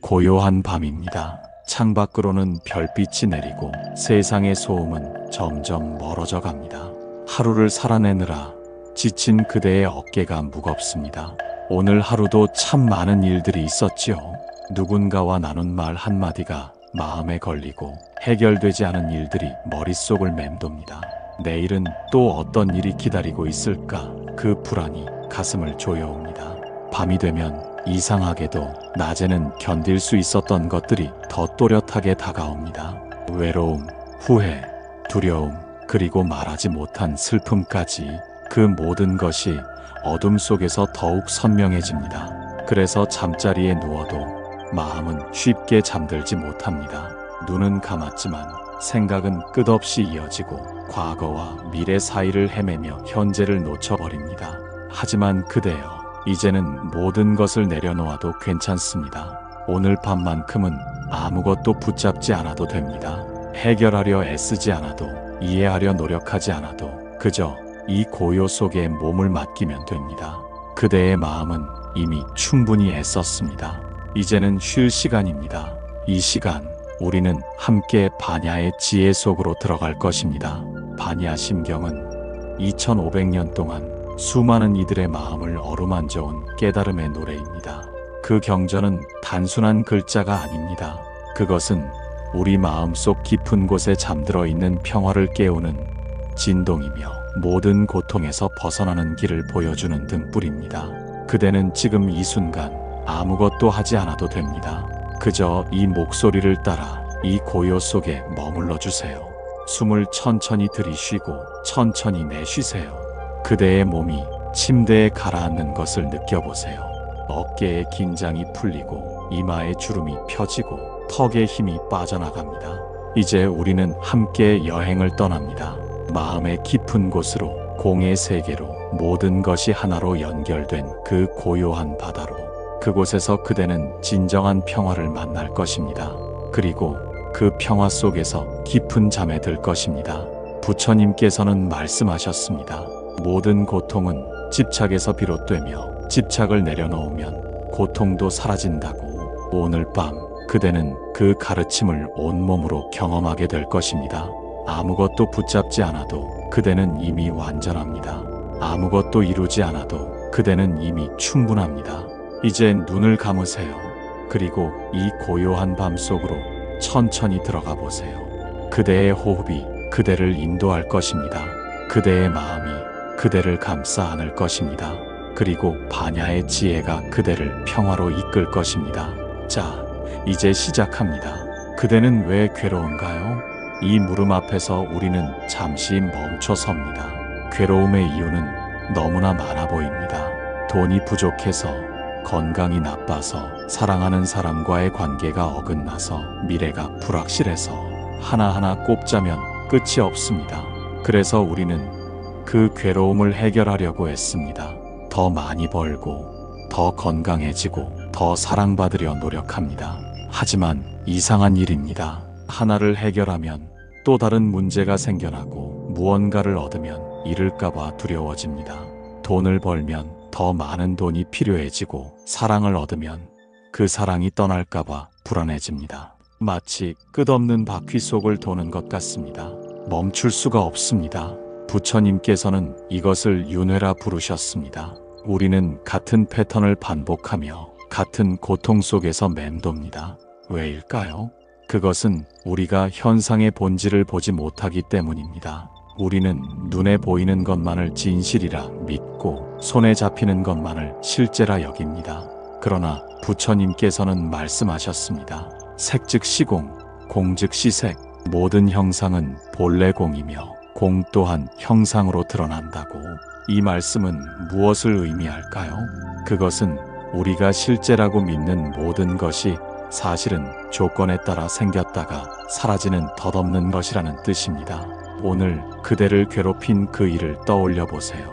고요한 밤입니다. 창밖으로는 별빛이 내리고 세상의 소음은 점점 멀어져 갑니다. 하루를 살아내느라 지친 그대의 어깨가 무겁습니다. 오늘 하루도 참 많은 일들이 있었지요. 누군가와 나눈 말 한마디가 마음에 걸리고 해결되지 않은 일들이 머릿속을 맴돕니다. 내일은 또 어떤 일이 기다리고 있을까? 그 불안이 가슴을 조여옵니다. 밤이 되면 이상하게도 낮에는 견딜 수 있었던 것들이 더 또렷하게 다가옵니다. 외로움, 후회, 두려움, 그리고 말하지 못한 슬픔까지 그 모든 것이 어둠 속에서 더욱 선명해집니다. 그래서 잠자리에 누워도 마음은 쉽게 잠들지 못합니다. 눈은 감았지만 생각은 끝없이 이어지고 과거와 미래 사이를 헤매며 현재를 놓쳐버립니다. 하지만 그대여, 이제는 모든 것을 내려놓아도 괜찮습니다. 오늘 밤만큼은 아무것도 붙잡지 않아도 됩니다. 해결하려 애쓰지 않아도, 이해하려 노력하지 않아도 그저 이 고요 속에 몸을 맡기면 됩니다. 그대의 마음은 이미 충분히 애썼습니다. 이제는 쉴 시간입니다. 이 시간 우리는 함께 반야의 지혜 속으로 들어갈 것입니다. 반야 심경은 2500년 동안 수많은 이들의 마음을 어루만져온 깨달음의 노래입니다. 그 경전은 단순한 글자가 아닙니다. 그것은 우리 마음속 깊은 곳에 잠들어 있는 평화를 깨우는 진동이며 모든 고통에서 벗어나는 길을 보여주는 등불입니다. 그대는 지금 이 순간 아무것도 하지 않아도 됩니다. 그저 이 목소리를 따라 이 고요 속에 머물러 주세요. 숨을 천천히 들이쉬고 천천히 내쉬세요. 그대의 몸이 침대에 가라앉는 것을 느껴보세요. 어깨의 긴장이 풀리고 이마의 주름이 펴지고 턱의 힘이 빠져나갑니다. 이제 우리는 함께 여행을 떠납니다. 마음의 깊은 곳으로, 공의 세계로, 모든 것이 하나로 연결된 그 고요한 바다로. 그곳에서 그대는 진정한 평화를 만날 것입니다. 그리고 그 평화 속에서 깊은 잠에 들 것입니다. 부처님께서는 말씀하셨습니다. 모든 고통은 집착에서 비롯되며 집착을 내려놓으면 고통도 사라진다고. 오늘 밤 그대는 그 가르침을 온몸으로 경험하게 될 것입니다. 아무것도 붙잡지 않아도 그대는 이미 완전합니다. 아무것도 이루지 않아도 그대는 이미 충분합니다. 이제 눈을 감으세요. 그리고 이 고요한 밤 속으로 천천히 들어가 보세요. 그대의 호흡이 그대를 인도할 것입니다. 그대의 마음이 그대를 감싸 안을 것입니다. 그리고 반야의 지혜가 그대를 평화로 이끌 것입니다. 자, 이제 시작합니다. 그대는 왜 괴로운가요? 이 물음 앞에서 우리는 잠시 멈춰 섭니다. 괴로움의 이유는 너무나 많아 보입니다. 돈이 부족해서, 건강이 나빠서, 사랑하는 사람과의 관계가 어긋나서, 미래가 불확실해서, 하나하나 꼽자면 끝이 없습니다. 그래서 우리는 그 괴로움을 해결하려고 했습니다. 더 많이 벌고, 더 건강해지고, 더 사랑받으려 노력합니다. 하지만 이상한 일입니다. 하나를 해결하면 또 다른 문제가 생겨나고, 무언가를 얻으면 잃을까봐 두려워집니다. 돈을 벌면 더 많은 돈이 필요해지고, 사랑을 얻으면 그 사랑이 떠날까봐 불안해집니다. 마치 끝없는 바퀴 속을 도는 것 같습니다. 멈출 수가 없습니다. 부처님께서는 이것을 윤회라 부르셨습니다. 우리는 같은 패턴을 반복하며 같은 고통 속에서 맴돕니다. 왜일까요? 그것은 우리가 현상의 본질을 보지 못하기 때문입니다. 우리는 눈에 보이는 것만을 진실이라 믿고 손에 잡히는 것만을 실제라 여깁니다. 그러나 부처님께서는 말씀하셨습니다. 색즉 시공, 공즉 시색. 모든 형상은 본래 공이며 공 또한 형상으로 드러난다고. 이 말씀은 무엇을 의미할까요? 그것은 우리가 실제라고 믿는 모든 것이 사실은 조건에 따라 생겼다가 사라지는 덧없는 것이라는 뜻입니다. 오늘 그대를 괴롭힌 그 일을 떠올려 보세요.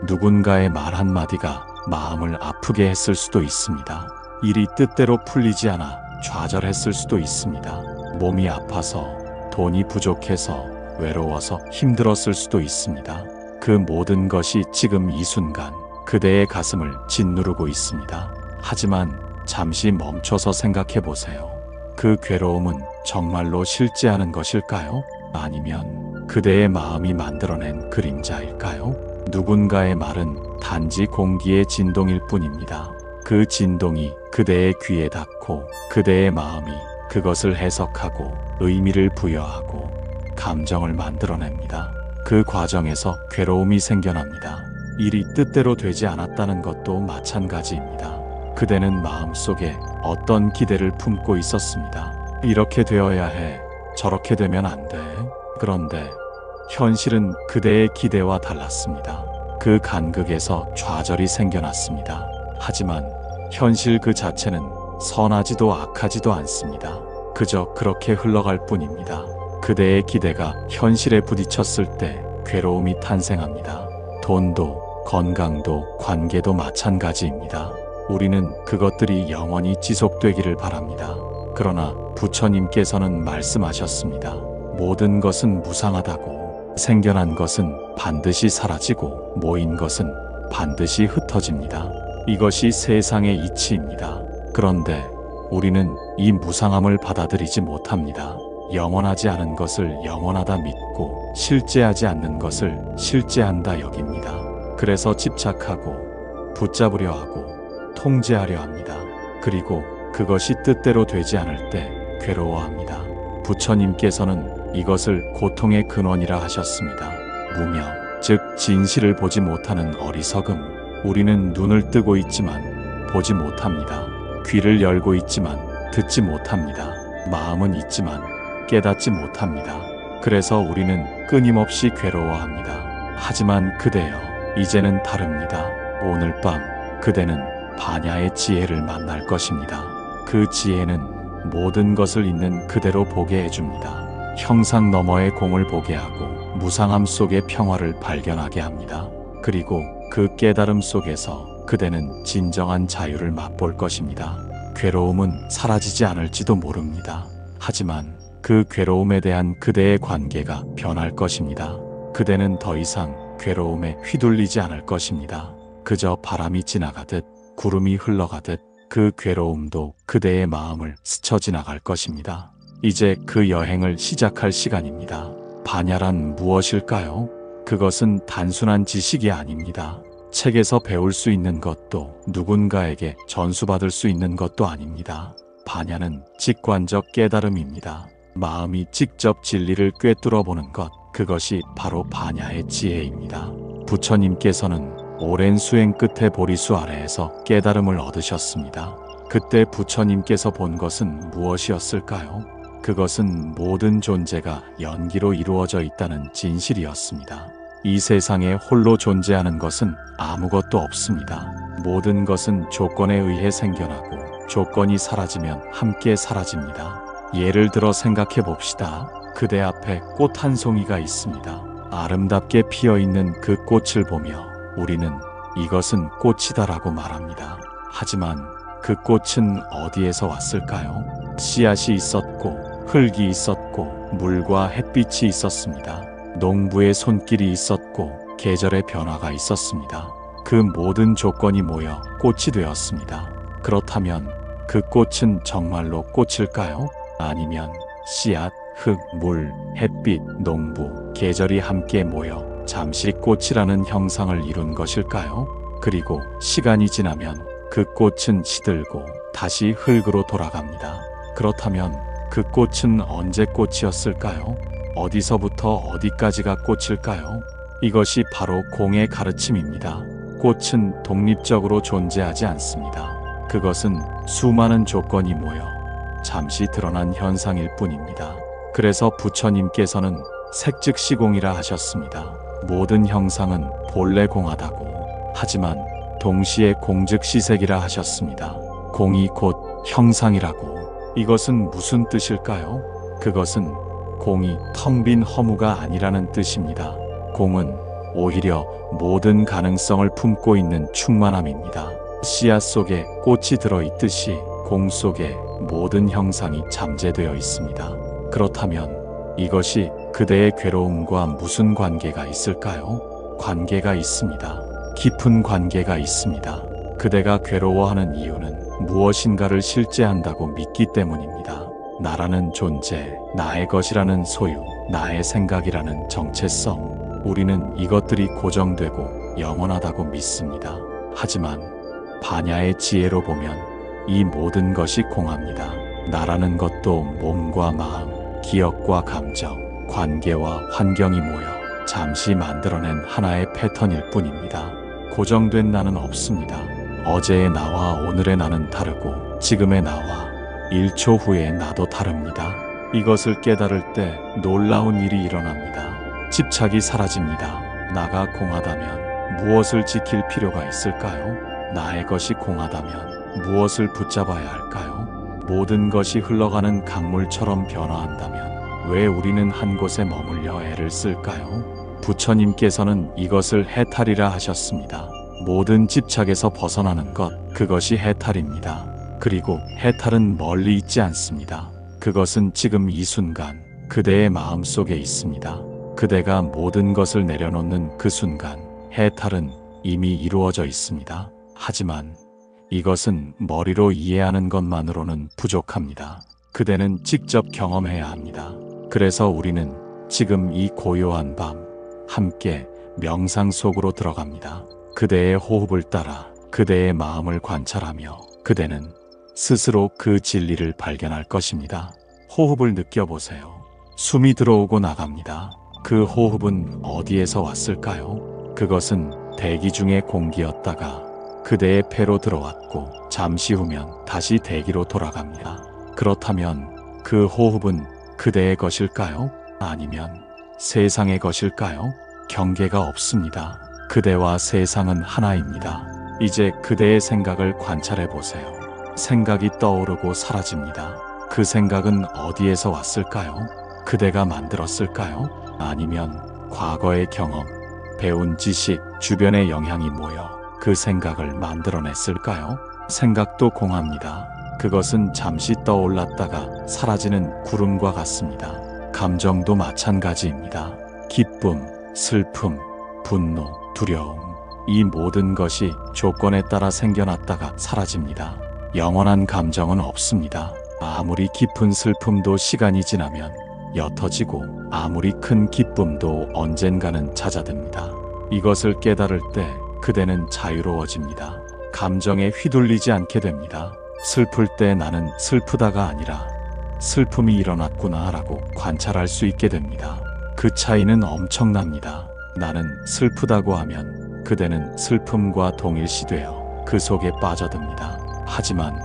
누군가의 말 한마디가 마음을 아프게 했을 수도 있습니다. 일이 뜻대로 풀리지 않아 좌절했을 수도 있습니다. 몸이 아파서, 돈이 부족해서, 외로워서 힘들었을 수도 있습니다. 그 모든 것이 지금 이 순간 그대의 가슴을 짓누르고 있습니다. 하지만 잠시 멈춰서 생각해 보세요. 그 괴로움은 정말로 실제하는 것일까요? 아니면 그대의 마음이 만들어낸 그림자일까요? 누군가의 말은 단지 공기의 진동일 뿐입니다. 그 진동이 그대의 귀에 닿고 그대의 마음이 그것을 해석하고 의미를 부여하고 감정을 만들어냅니다. 그 과정에서 괴로움이 생겨납니다. 일이 뜻대로 되지 않았다는 것도 마찬가지입니다. 그대는 마음속에 어떤 기대를 품고 있었습니다. 이렇게 되어야 해. 저렇게 되면 안 돼. 그런데 현실은 그대의 기대와 달랐습니다. 그 간극에서 좌절이 생겨났습니다. 하지만 현실 그 자체는 선하지도 악하지도 않습니다. 그저 그렇게 흘러갈 뿐입니다. 그대의 기대가 현실에 부딪혔을 때 괴로움이 탄생합니다. 돈도, 건강도, 관계도 마찬가지입니다. 우리는 그것들이 영원히 지속되기를 바랍니다. 그러나 부처님께서는 말씀하셨습니다. 모든 것은 무상하다고. 생겨난 것은 반드시 사라지고 모인 것은 반드시 흩어집니다. 이것이 세상의 이치입니다. 그런데 우리는 이 무상함을 받아들이지 못합니다. 영원하지 않은 것을 영원하다 믿고 실제하지 않는 것을 실제한다 여깁니다. 그래서 집착하고 붙잡으려 하고 통제하려 합니다. 그리고 그것이 뜻대로 되지 않을 때 괴로워합니다. 부처님께서는 이것을 고통의 근원이라 하셨습니다. 무명, 즉 진실을 보지 못하는 어리석음. 우리는 눈을 뜨고 있지만 보지 못합니다. 귀를 열고 있지만 듣지 못합니다. 마음은 있지만 깨닫지 못합니다. 그래서 우리는 끊임없이 괴로워합니다. 하지만 그대여, 이제는 다릅니다. 오늘 밤 그대는 반야의 지혜를 만날 것입니다. 그 지혜는 모든 것을 있는 그대로 보게 해줍니다. 형상 너머의 공을 보게 하고 무상함 속의 평화를 발견하게 합니다. 그리고 그 깨달음 속에서 그대는 진정한 자유를 맛볼 것입니다. 괴로움은 사라지지 않을지도 모릅니다. 하지만 그 괴로움에 대한 그대의 관계가 변할 것입니다. 그대는 더 이상 괴로움에 휘둘리지 않을 것입니다. 그저 바람이 지나가듯 구름이 흘러가듯 그 괴로움도 그대의 마음을 스쳐 지나갈 것입니다. 이제 그 여행을 시작할 시간입니다. 반야란 무엇일까요? 그것은 단순한 지식이 아닙니다. 책에서 배울 수 있는 것도 누군가에게 전수받을 수 있는 것도 아닙니다. 반야는 직관적 깨달음입니다. 마음이 직접 진리를 꿰뚫어 보는 것, 그것이 바로 반야의 지혜입니다. 부처님께서는 오랜 수행 끝에 보리수 아래에서 깨달음을 얻으셨습니다. 그때 부처님께서 본 것은 무엇이었을까요? 그것은 모든 존재가 연기로 이루어져 있다는 진실이었습니다. 이 세상에 홀로 존재하는 것은 아무것도 없습니다. 모든 것은 조건에 의해 생겨나고 조건이 사라지면 함께 사라집니다. 예를 들어 생각해 봅시다. 그대 앞에 꽃 한 송이가 있습니다. 아름답게 피어있는 그 꽃을 보며 우리는 이것은 꽃이다라고 말합니다. 하지만 그 꽃은 어디에서 왔을까요? 씨앗이 있었고 흙이 있었고 물과 햇빛이 있었습니다. 농부의 손길이 있었고 계절의 변화가 있었습니다. 그 모든 조건이 모여 꽃이 되었습니다. 그렇다면 그 꽃은 정말로 꽃일까요? 아니면 씨앗, 흙, 물, 햇빛, 농부, 계절이 함께 모여 잠시 꽃이라는 형상을 이룬 것일까요? 그리고 시간이 지나면 그 꽃은 시들고 다시 흙으로 돌아갑니다. 그렇다면 그 꽃은 언제 꽃이었을까요? 어디서부터 어디까지가 꽃일까요? 이것이 바로 공의 가르침입니다. 꽃은 독립적으로 존재하지 않습니다. 그것은 수많은 조건이 모여 잠시 드러난 현상일 뿐입니다. 그래서 부처님께서는 색즉시공이라 하셨습니다. 모든 형상은 본래 공하다고. 하지만 동시에 공즉시색이라 하셨습니다. 공이 곧 형상이라고. 이것은 무슨 뜻일까요? 그것은 공이 텅 빈 허무가 아니라는 뜻입니다. 공은 오히려 모든 가능성을 품고 있는 충만함입니다. 씨앗 속에 꽃이 들어있듯이 공 속에 모든 형상이 잠재되어 있습니다. 그렇다면 이것이 그대의 괴로움과 무슨 관계가 있을까요? 관계가 있습니다. 깊은 관계가 있습니다. 그대가 괴로워하는 이유는 무엇인가를 실제한다고 믿기 때문입니다. 나라는 존재, 나의 것이라는 소유, 나의 생각이라는 정체성. 우리는 이것들이 고정되고 영원하다고 믿습니다. 하지만 반야의 지혜로 보면 이 모든 것이 공합니다. 나라는 것도 몸과 마음, 기억과 감정, 관계와 환경이 모여 잠시 만들어낸 하나의 패턴일 뿐입니다. 고정된 나는 없습니다. 어제의 나와 오늘의 나는 다르고 지금의 나와 1초 후의 나도 다릅니다. 이것을 깨달을 때 놀라운 일이 일어납니다. 집착이 사라집니다. 나가 공하다면 무엇을 지킬 필요가 있을까요? 나의 것이 공하다면 무엇을 붙잡아야 할까요? 모든 것이 흘러가는 강물처럼 변화한다면 왜 우리는 한 곳에 머물려 애를 쓸까요? 부처님께서는 이것을 해탈이라 하셨습니다. 모든 집착에서 벗어나는 것, 그것이 해탈입니다. 그리고 해탈은 멀리 있지 않습니다. 그것은 지금 이 순간 그대의 마음 속에 있습니다. 그대가 모든 것을 내려놓는 그 순간 해탈은 이미 이루어져 있습니다. 하지만 이것은 머리로 이해하는 것만으로는 부족합니다. 그대는 직접 경험해야 합니다. 그래서 우리는 지금 이 고요한 밤 함께 명상 속으로 들어갑니다. 그대의 호흡을 따라 그대의 마음을 관찰하며 그대는 스스로 그 진리를 발견할 것입니다. 호흡을 느껴보세요. 숨이 들어오고 나갑니다. 그 호흡은 어디에서 왔을까요? 그것은 대기 중의 공기였다가 그대의 폐로 들어왔고 잠시 후면 다시 대기로 돌아갑니다. 그렇다면 그 호흡은 그대의 것일까요? 아니면 세상의 것일까요? 경계가 없습니다. 그대와 세상은 하나입니다. 이제 그대의 생각을 관찰해 보세요. 생각이 떠오르고 사라집니다. 그 생각은 어디에서 왔을까요? 그대가 만들었을까요? 아니면 과거의 경험, 배운 지식, 주변의 영향이 모여 그 생각을 만들어냈을까요? 생각도 공합니다. 그것은 잠시 떠올랐다가 사라지는 구름과 같습니다. 감정도 마찬가지입니다. 기쁨, 슬픔, 분노, 두려움, 이 모든 것이 조건에 따라 생겨났다가 사라집니다. 영원한 감정은 없습니다. 아무리 깊은 슬픔도 시간이 지나면 옅어지고 아무리 큰 기쁨도 언젠가는 잦아듭니다. 이것을 깨달을 때 그대는 자유로워집니다. 감정에 휘둘리지 않게 됩니다. 슬플 때 나는 슬프다가 아니라 슬픔이 일어났구나 라고 관찰할 수 있게 됩니다. 그 차이는 엄청납니다. 나는 슬프다고 하면 그대는 슬픔과 동일시되어 그 속에 빠져듭니다. 하지만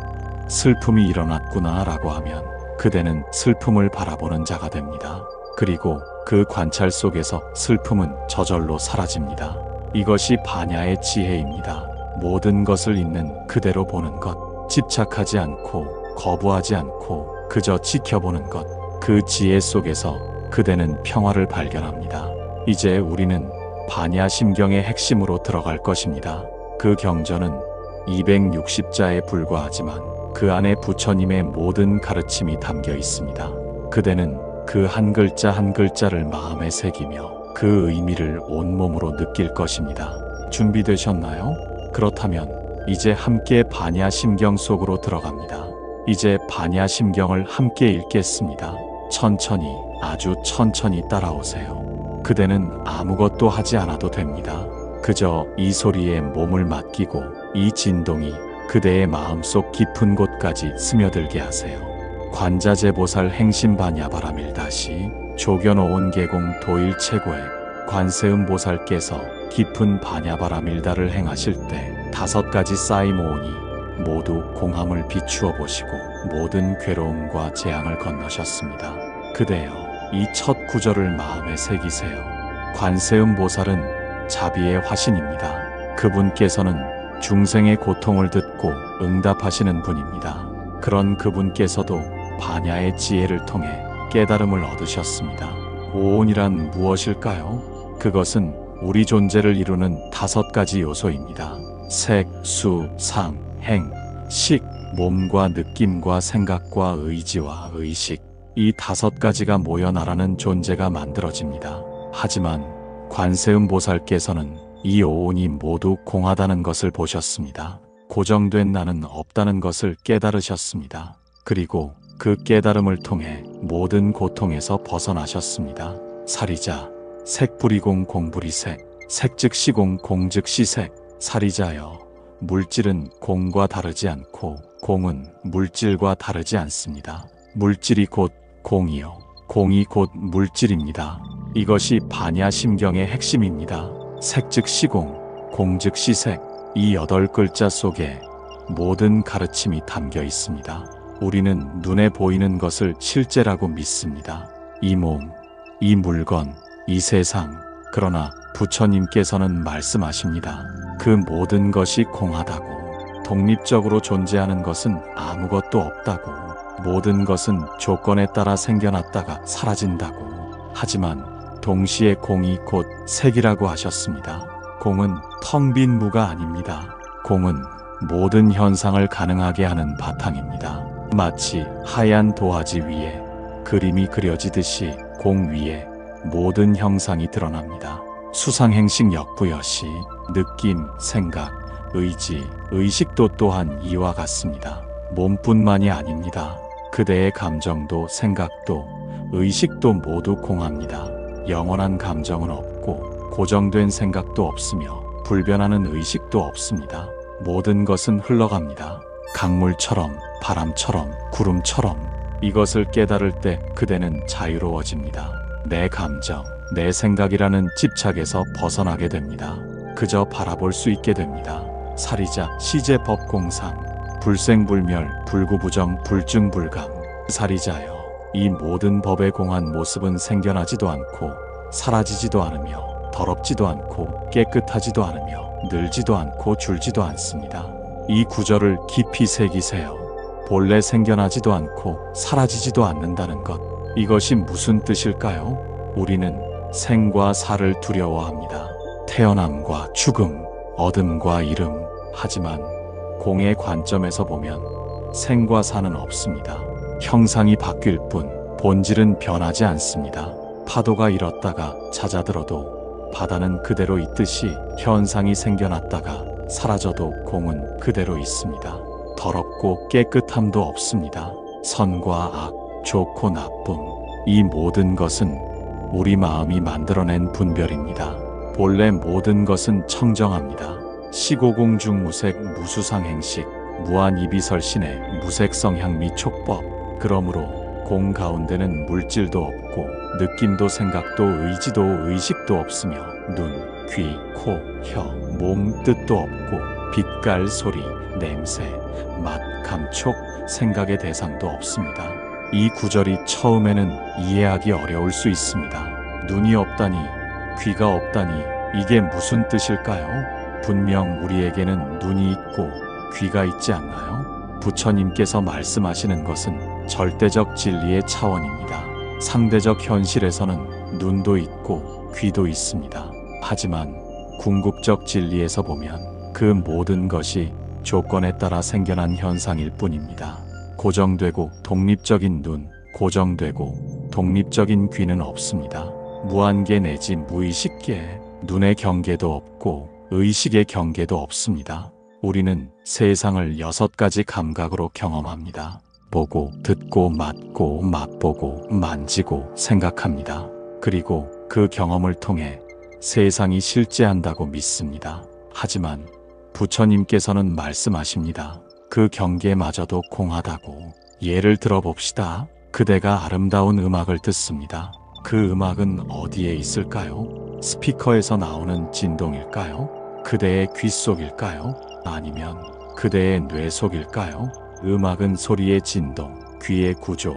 슬픔이 일어났구나 라고 하면 그대는 슬픔을 바라보는 자가 됩니다. 그리고 그 관찰 속에서 슬픔은 저절로 사라집니다. 이것이 반야의 지혜입니다. 모든 것을 있는 그대로 보는 것, 집착하지 않고 거부하지 않고 그저 지켜보는 것, 그 지혜 속에서 그대는 평화를 발견합니다. 이제 우리는 반야 심경의 핵심으로 들어갈 것입니다. 그 경전은 260자에 불과하지만 그 안에 부처님의 모든 가르침이 담겨 있습니다. 그대는 그 한 글자 한 글자를 마음에 새기며 그 의미를 온몸으로 느낄 것입니다. 준비되셨나요? 그렇다면 이제 함께 반야 심경 속으로 들어갑니다. 이제 반야 심경을 함께 읽겠습니다. 천천히, 아주 천천히 따라오세요. 그대는 아무것도 하지 않아도 됩니다. 그저 이 소리에 몸을 맡기고 이 진동이 그대의 마음속 깊은 곳까지 스며들게 하세요. 관자재보살 행심반야바라밀다시 조견오온 계공 도일최고의 관세음보살께서 깊은 반야바라밀다를 행하실 때 5가지 쌓이모오니 모두 공함을 비추어 보시고 모든 괴로움과 재앙을 건너셨습니다. 그대여, 이 첫 구절을 마음에 새기세요. 관세음보살은 자비의 화신입니다. 그분께서는 중생의 고통을 듣고 응답하시는 분입니다. 그런 그분께서도 반야의 지혜를 통해 깨달음을 얻으셨습니다. 오온이란 무엇일까요? 그것은 우리 존재를 이루는 5가지 요소입니다. 색, 수, 상, 행, 식, 몸과 느낌과 생각과 의지와 의식, 이 5가지가 모여 나라는 존재가 만들어집니다. 하지만 관세음보살께서는 이 오온이 모두 공하다는 것을 보셨습니다. 고정된 나는 없다는 것을 깨달으셨습니다. 그리고 그 깨달음을 통해 모든 고통에서 벗어나셨습니다. 사리자, 색불이공 공불이색, 색즉 시공 공즉 시색. 사리자여, 물질은 공과 다르지 않고 공은 물질과 다르지 않습니다. 물질이 곧 공이요, 공이 곧 물질입니다. 이것이 반야심경의 핵심입니다. 색즉 시공, 공즉 시색. 이 8글자 속에 모든 가르침이 담겨 있습니다. 우리는 눈에 보이는 것을 실제라고 믿습니다. 이 몸, 이 물건, 이 세상. 그러나 부처님께서는 말씀하십니다. 그 모든 것이 공하다고. 독립적으로 존재하는 것은 아무것도 없다고. 모든 것은 조건에 따라 생겨났다가 사라진다고. 하지만 동시에 공이 곧 색이라고 하셨습니다. 공은 텅 빈 무가 아닙니다. 공은 모든 현상을 가능하게 하는 바탕입니다. 마치 하얀 도화지 위에 그림이 그려지듯이 공 위에 모든 형상이 드러납니다. 수상행식 역부여시, 느낌, 생각, 의지, 의식도 또한 이와 같습니다. 몸뿐만이 아닙니다. 그대의 감정도 생각도 의식도 모두 공합니다. 영원한 감정은 없고 고정된 생각도 없으며 불변하는 의식도 없습니다. 모든 것은 흘러갑니다. 강물처럼, 바람처럼, 구름처럼. 이것을 깨달을 때 그대는 자유로워집니다. 내 감정, 내 생각이라는 집착에서 벗어나게 됩니다. 그저 바라볼 수 있게 됩니다. 사리자, 시제법공상, 불생불멸, 불구부정, 불증불감. 사리자여, 이 모든 법의 공한 모습은 생겨나지도 않고 사라지지도 않으며 더럽지도 않고 깨끗하지도 않으며 늘지도 않고 줄지도 않습니다. 이 구절을 깊이 새기세요. 본래 생겨나지도 않고 사라지지도 않는다는 것. 이것이 무슨 뜻일까요? 우리는 생과 사를 두려워합니다. 태어남과 죽음, 어둠과 이름. 하지만 공의 관점에서 보면 생과 사는 없습니다. 형상이 바뀔 뿐 본질은 변하지 않습니다. 파도가 일었다가 잦아들어도 바다는 그대로 있듯이 현상이 생겨났다가 사라져도 공은 그대로 있습니다. 더럽고 깨끗함도 없습니다. 선과 악, 좋고 나쁨, 이 모든 것은 우리 마음이 만들어낸 분별입니다. 본래 모든 것은 청정합니다. 시고공중 무색 무수상행식, 무한이비설신의 무색성향 미촉법. 그러므로 공 가운데는 물질도 없고 느낌도 생각도 의지도 의식도 없으며 눈, 귀, 코, 혀, 몸 뜻도 없고 빛깔, 소리, 냄새, 맛, 감촉, 생각의 대상도 없습니다. 이 구절이 처음에는 이해하기 어려울 수 있습니다. 눈이 없다니, 귀가 없다니 이게 무슨 뜻일까요? 분명 우리에게는 눈이 있고 귀가 있지 않나요? 부처님께서 말씀하시는 것은 절대적 진리의 차원입니다. 상대적 현실에서는 눈도 있고 귀도 있습니다. 하지만 궁극적 진리에서 보면 그 모든 것이 조건에 따라 생겨난 현상일 뿐입니다. 고정되고 독립적인 눈, 고정되고 독립적인 귀는 없습니다. 무한계 내지 무의식계, 눈의 경계도 없고 의식의 경계도 없습니다. 우리는 세상을 6가지 감각으로 경험합니다. 보고, 듣고, 맡고, 맛보고, 만지고, 생각합니다. 그리고 그 경험을 통해 세상이 실제한다고 믿습니다. 하지만 부처님께서는 말씀하십니다. 그 경계마저도 공하다고. 예를 들어봅시다. 그대가 아름다운 음악을 듣습니다. 그 음악은 어디에 있을까요? 스피커에서 나오는 진동일까요? 그대의 귀 속일까요? 아니면 그대의 뇌 속일까요? 음악은 소리의 진동, 귀의 구조,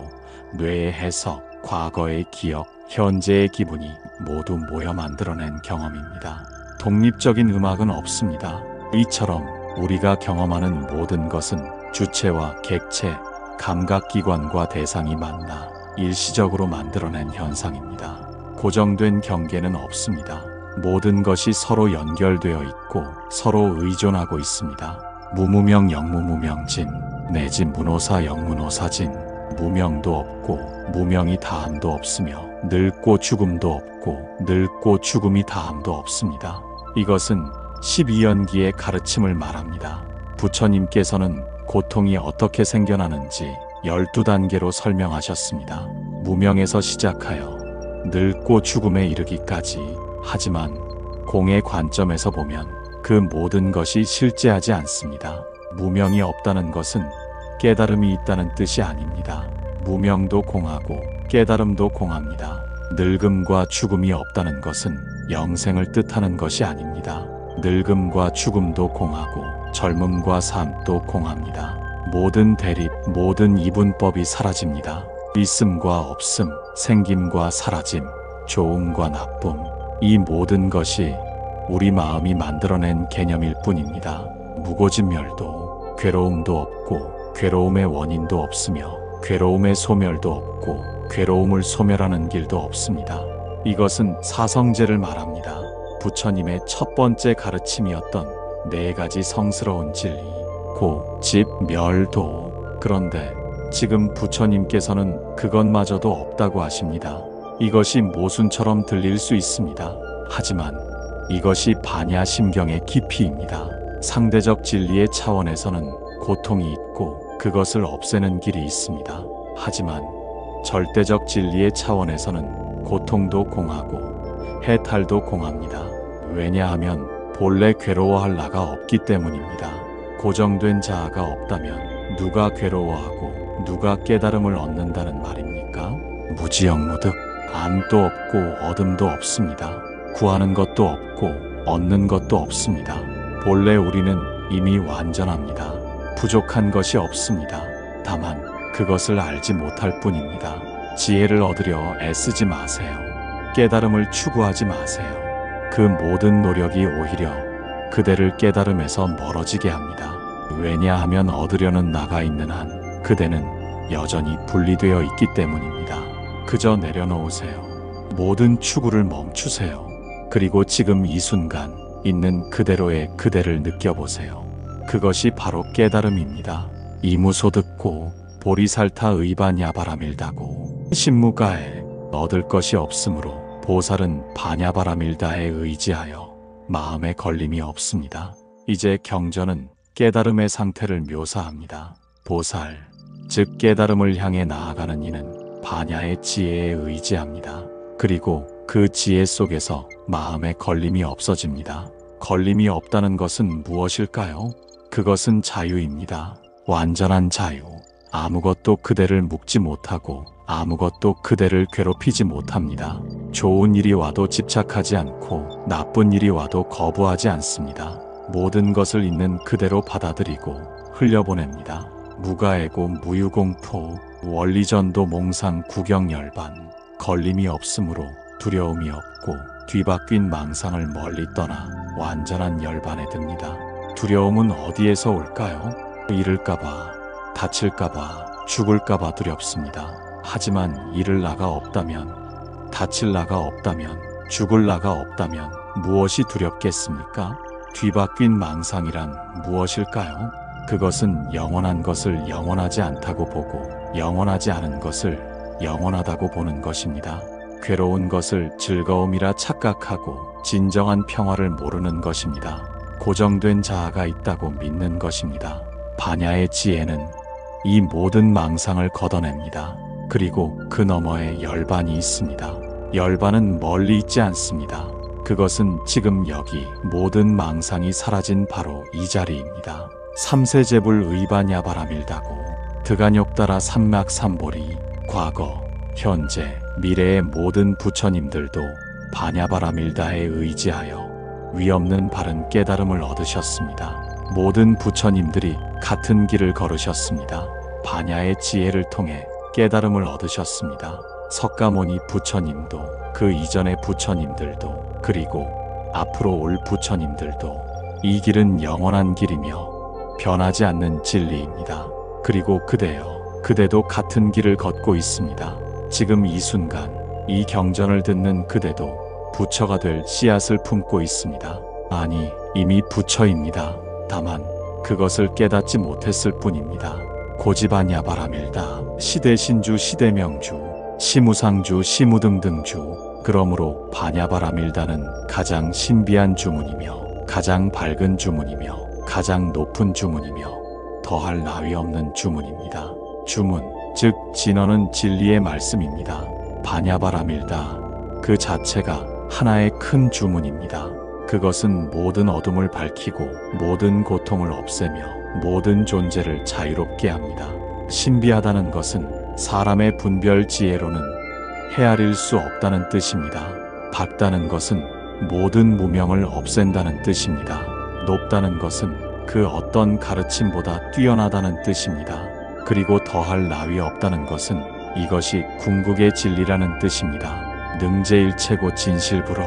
뇌의 해석, 과거의 기억, 현재의 기분이 모두 모여 만들어낸 경험입니다. 독립적인 음악은 없습니다. 이처럼 우리가 경험하는 모든 것은 주체와 객체, 감각기관과 대상이 만나 일시적으로 만들어낸 현상입니다. 고정된 경계는 없습니다. 모든 것이 서로 연결되어 있고 서로 의존하고 있습니다. 무무명 영무무명진, 내지 무노사 영무노사진. 무명도 없고 무명이 다함도 없으며 늙고 죽음도 없고 늙고 죽음이 다함도 없습니다. 이것은 12연기의 가르침을 말합니다. 부처님께서는 고통이 어떻게 생겨나는지 12단계로 설명하셨습니다. 무명에서 시작하여 늙고 죽음에 이르기까지. 하지만 공의 관점에서 보면 그 모든 것이 실제하지 않습니다. 무명이 없다는 것은 깨달음이 있다는 뜻이 아닙니다. 무명도 공하고 깨달음도 공합니다. 늙음과 죽음이 없다는 것은 영생을 뜻하는 것이 아닙니다. 늙음과 죽음도 공하고 젊음과 삶도 공합니다. 모든 대립, 모든 이분법이 사라집니다. 있음과 없음, 생김과 사라짐, 좋음과 나쁨, 이 모든 것이 우리 마음이 만들어낸 개념일 뿐입니다. 무고진멸도, 괴로움도 없고 괴로움의 원인도 없으며 괴로움의 소멸도 없고 괴로움을 소멸하는 길도 없습니다. 이것은 사성제를 말합니다. 부처님의 첫 번째 가르침이었던 4가지 성스러운 진리, 고, 집, 멸, 도. 그런데 지금 부처님께서는 그것마저도 없다고 하십니다. 이것이 모순처럼 들릴 수 있습니다. 하지만 이것이 반야심경의 깊이입니다. 상대적 진리의 차원에서는 고통이 있고 그것을 없애는 길이 있습니다. 하지만 절대적 진리의 차원에서는 고통도 공하고 해탈도 공합니다. 왜냐하면 본래 괴로워할 나가 없기 때문입니다. 고정된 자아가 없다면 누가 괴로워하고 누가 깨달음을 얻는다는 말입니까? 무지영무득, 안도 없고 어둠도 없습니다. 구하는 것도 없고 얻는 것도 없습니다. 본래 우리는 이미 완전합니다. 부족한 것이 없습니다. 다만 그것을 알지 못할 뿐입니다. 지혜를 얻으려 애쓰지 마세요. 깨달음을 추구하지 마세요. 그 모든 노력이 오히려 그대를 깨달음에서 멀어지게 합니다. 왜냐하면 얻으려는 나가 있는 한 그대는 여전히 분리되어 있기 때문입니다. 그저 내려놓으세요. 모든 추구를 멈추세요. 그리고 지금 이 순간 있는 그대로의 그대를 느껴보세요. 그것이 바로 깨달음입니다. 이무소득고 보리살타 의반야바라밀다고. 신무가에 얻을 것이 없으므로 보살은 반야바라밀다에 의지하여 마음에 걸림이 없습니다. 이제 경전은 깨달음의 상태를 묘사합니다. 보살, 즉 깨달음을 향해 나아가는 이는 반야의 지혜에 의지합니다. 그리고 그 지혜 속에서 마음에 걸림이 없어집니다. 걸림이 없다는 것은 무엇일까요? 그것은 자유입니다. 완전한 자유. 아무것도 그대를 묶지 못하고 아무것도 그대를 괴롭히지 못합니다. 좋은 일이 와도 집착하지 않고 나쁜 일이 와도 거부하지 않습니다. 모든 것을 있는 그대로 받아들이고 흘려보냅니다. 무가애고 무유공포, 원리전도 몽상 구경열반. 걸림이 없으므로 두려움이 없고 뒤바뀐 망상을 멀리 떠나 완전한 열반에 듭니다. 두려움은 어디에서 올까요? 잃을까봐, 다칠까봐, 죽을까봐 두렵습니다. 하지만 잃을 나가 없다면, 다칠 나가 없다면, 죽을 나가 없다면 무엇이 두렵겠습니까? 뒤바뀐 망상이란 무엇일까요? 그것은 영원한 것을 영원하지 않다고 보고 영원하지 않은 것을 영원하다고 보는 것입니다. 괴로운 것을 즐거움이라 착각하고 진정한 평화를 모르는 것입니다. 고정된 자아가 있다고 믿는 것입니다. 반야의 지혜는 이 모든 망상을 걷어냅니다. 그리고 그 너머에 열반이 있습니다. 열반은 멀리 있지 않습니다. 그것은 지금 여기 모든 망상이 사라진 바로 이 자리입니다. 삼세제불 의반야바라밀다고. 드간욕따라 삼막삼보리. 과거, 현재, 미래의 모든 부처님들도 반야바라밀다에 의지하여 위없는 바른 깨달음을 얻으셨습니다. 모든 부처님들이 같은 길을 걸으셨습니다. 반야의 지혜를 통해 깨달음을 얻으셨습니다. 석가모니 부처님도 그 이전의 부처님들도 그리고 앞으로 올 부처님들도 이 길은 영원한 길이며 변하지 않는 진리입니다. 그리고 그대도 같은 길을 걷고 있습니다. 지금 이 순간 이 경전을 듣는 그대도 부처가 될 씨앗을 품고 있습니다. 아니, 이미 부처입니다. 다만 그것을 깨닫지 못했을 뿐입니다. 고지반야바라밀다. 시대신주 시대명주 시무상주 시무등등주. 그러므로 반야바라밀다는 가장 신비한 주문이며 가장 밝은 주문이며 가장 높은 주문이며 더할 나위 없는 주문입니다. 주문, 즉 진언은 진리의 말씀입니다. 바냐바라밀다. 그 자체가 하나의 큰 주문입니다. 그것은 모든 어둠을 밝히고 모든 고통을 없애며 모든 존재를 자유롭게 합니다. 신비하다는 것은 사람의 분별 지혜로는 헤아릴 수 없다는 뜻입니다. 밝다는 것은 모든 무명을 없앤다는 뜻입니다. 높다는 것은 그 어떤 가르침보다 뛰어나다는 뜻입니다. 그리고 더할 나위 없다는 것은 이것이 궁극의 진리라는 뜻입니다. 능제일체고 진실불허.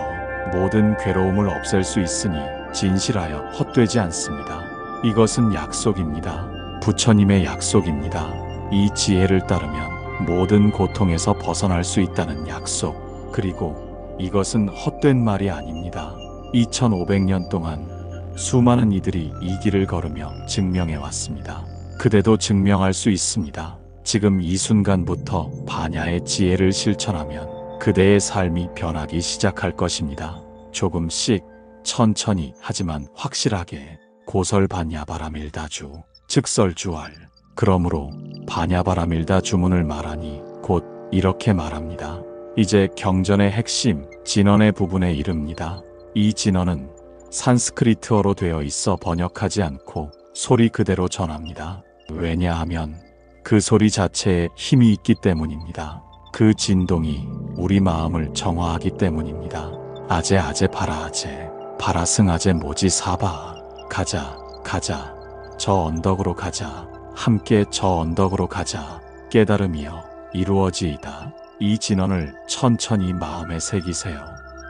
모든 괴로움을 없앨 수 있으니 진실하여 헛되지 않습니다. 이것은 약속입니다. 부처님의 약속입니다. 이 지혜를 따르면 모든 고통에서 벗어날 수 있다는 약속. 그리고 이것은 헛된 말이 아닙니다. 2500년 동안 수많은 이들이 이 길을 걸으며 증명해 왔습니다. 그대도 증명할 수 있습니다. 지금 이 순간부터 바냐의 지혜를 실천하면 그대의 삶이 변하기 시작할 것입니다. 조금씩 천천히 하지만 확실하게 고설바냐바라밀다주 즉설주알. 그러므로 바냐바라밀다 주문을 말하니 곧 이렇게 말합니다. 이제 경전의 핵심 진언의 부분에 이릅니다. 이 진언은 산스크리트어로 되어 있어 번역하지 않고 소리 그대로 전합니다. 왜냐하면 그 소리 자체에 힘이 있기 때문입니다. 그 진동이 우리 마음을 정화하기 때문입니다. 아제 아제 바라아제 바라승아제 모지 사바. 가자 가자 저 언덕으로 가자. 함께 저 언덕으로 가자. 깨달음이여 이루어지이다. 이 진언을 천천히 마음에 새기세요.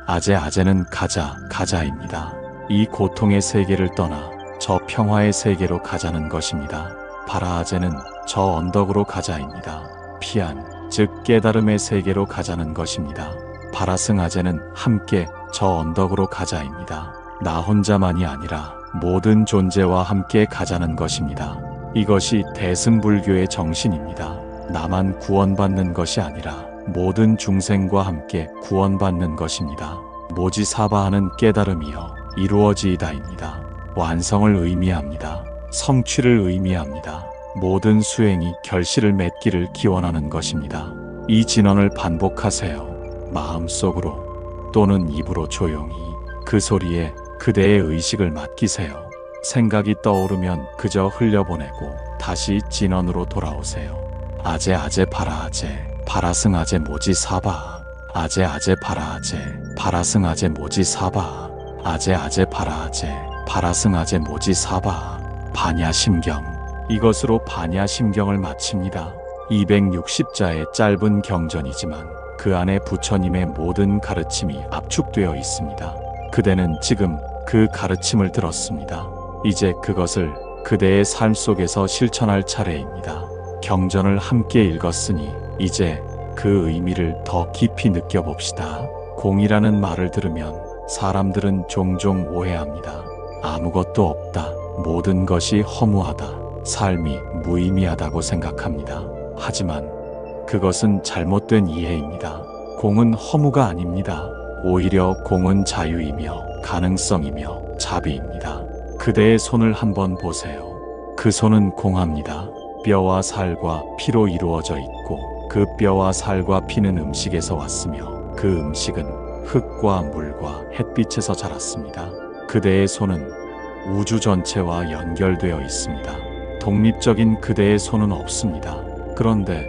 아제 아제는 가자 가자입니다. 이 고통의 세계를 떠나 저 평화의 세계로 가자는 것입니다. 바라아제는 저 언덕으로 가자입니다. 피안, 즉 깨달음의 세계로 가자는 것입니다. 바라승아제는 함께 저 언덕으로 가자입니다. 나 혼자만이 아니라 모든 존재와 함께 가자는 것입니다. 이것이 대승불교의 정신입니다. 나만 구원받는 것이 아니라 모든 중생과 함께 구원받는 것입니다. 모지사바하는 깨달음이여 이루어지이다입니다. 완성을 의미합니다. 성취를 의미합니다. 모든 수행이 결실을 맺기를 기원하는 것입니다. 이 진언을 반복하세요. 마음속으로 또는 입으로 조용히 그 소리에 그대의 의식을 맡기세요. 생각이 떠오르면 그저 흘려보내고 다시 진언으로 돌아오세요. 아제 아제 바라아제 바라승아제 모지사바. 아제 아제 바라아제 바라승아제 모지사바. 아제 아제 바라아제 바라승아제 모지사바. 바냐심경. 이것으로 바냐심경을 마칩니다. 260자의 짧은 경전이지만 그 안에 부처님의 모든 가르침이 압축되어 있습니다. 그대는 지금 그 가르침을 들었습니다. 이제 그것을 그대의 삶 속에서 실천할 차례입니다. 경전을 함께 읽었으니 이제 그 의미를 더 깊이 느껴봅시다. 공이라는 말을 들으면 사람들은 종종 오해합니다. 아무것도 없다. 모든 것이 허무하다. 삶이 무의미하다고 생각합니다. 하지만 그것은 잘못된 이해입니다. 공은 허무가 아닙니다. 오히려 공은 자유이며 가능성이며 자비입니다. 그대의 손을 한번 보세요. 그 손은 공합니다. 뼈와 살과 피로 이루어져 있고 그 뼈와 살과 피는 음식에서 왔으며 그 음식은 흙과 물과 햇빛에서 자랐습니다. 그대의 손은 우주 전체와 연결되어 있습니다. 독립적인 그대의 손은 없습니다. 그런데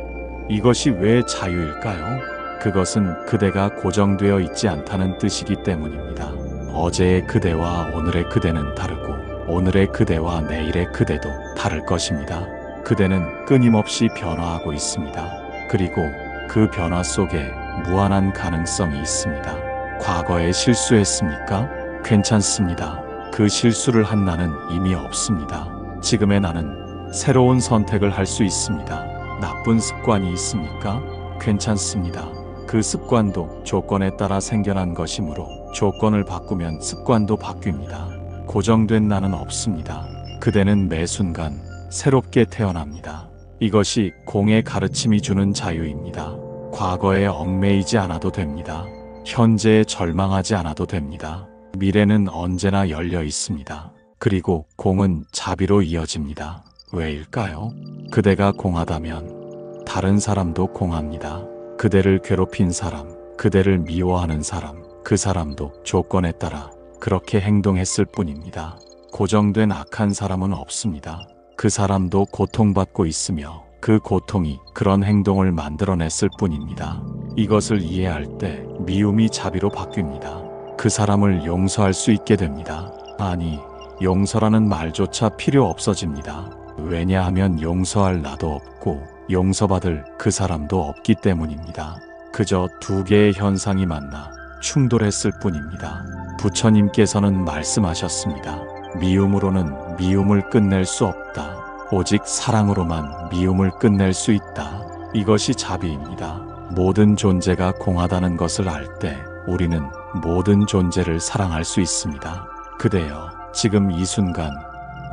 이것이 왜 자유일까요? 그것은 그대가 고정되어 있지 않다는 뜻이기 때문입니다. 어제의 그대와 오늘의 그대는 다르고 오늘의 그대와 내일의 그대도 다를 것입니다. 그대는 끊임없이 변화하고 있습니다. 그리고 그 변화 속에 무한한 가능성이 있습니다. 과거에 실수했습니까? 괜찮습니다. 그 실수를 한 나는 이미 없습니다. 지금의 나는 새로운 선택을 할 수 있습니다. 나쁜 습관이 있습니까? 괜찮습니다. 그 습관도 조건에 따라 생겨난 것이므로 조건을 바꾸면 습관도 바뀝니다. 고정된 나는 없습니다. 그대는 매 순간 새롭게 태어납니다. 이것이 공의 가르침이 주는 자유입니다. 과거에 얽매이지 않아도 됩니다. 현재에 절망하지 않아도 됩니다. 미래는 언제나 열려 있습니다. 그리고 공은 자비로 이어집니다. 왜일까요? 그대가 공하다면 다른 사람도 공합니다. 그대를 괴롭힌 사람, 그대를 미워하는 사람, 그 사람도 조건에 따라 그렇게 행동했을 뿐입니다. 고정된 악한 사람은 없습니다. 그 사람도 고통받고 있으며 그 고통이 그런 행동을 만들어냈을 뿐입니다. 이것을 이해할 때 미움이 자비로 바뀝니다. 그 사람을 용서할 수 있게 됩니다. 아니, 용서라는 말조차 필요 없어집니다. 왜냐하면 용서할 나도 없고 용서받을 그 사람도 없기 때문입니다. 그저 두 개의 현상이 만나 충돌했을 뿐입니다. 부처님께서는 말씀하셨습니다. 미움으로는 미움을 끝낼 수 없다. 오직 사랑으로만 미움을 끝낼 수 있다. 이것이 자비입니다. 모든 존재가 공하다는 것을 알 때 우리는 모든 존재를 사랑할 수 있습니다. 그대여, 지금 이 순간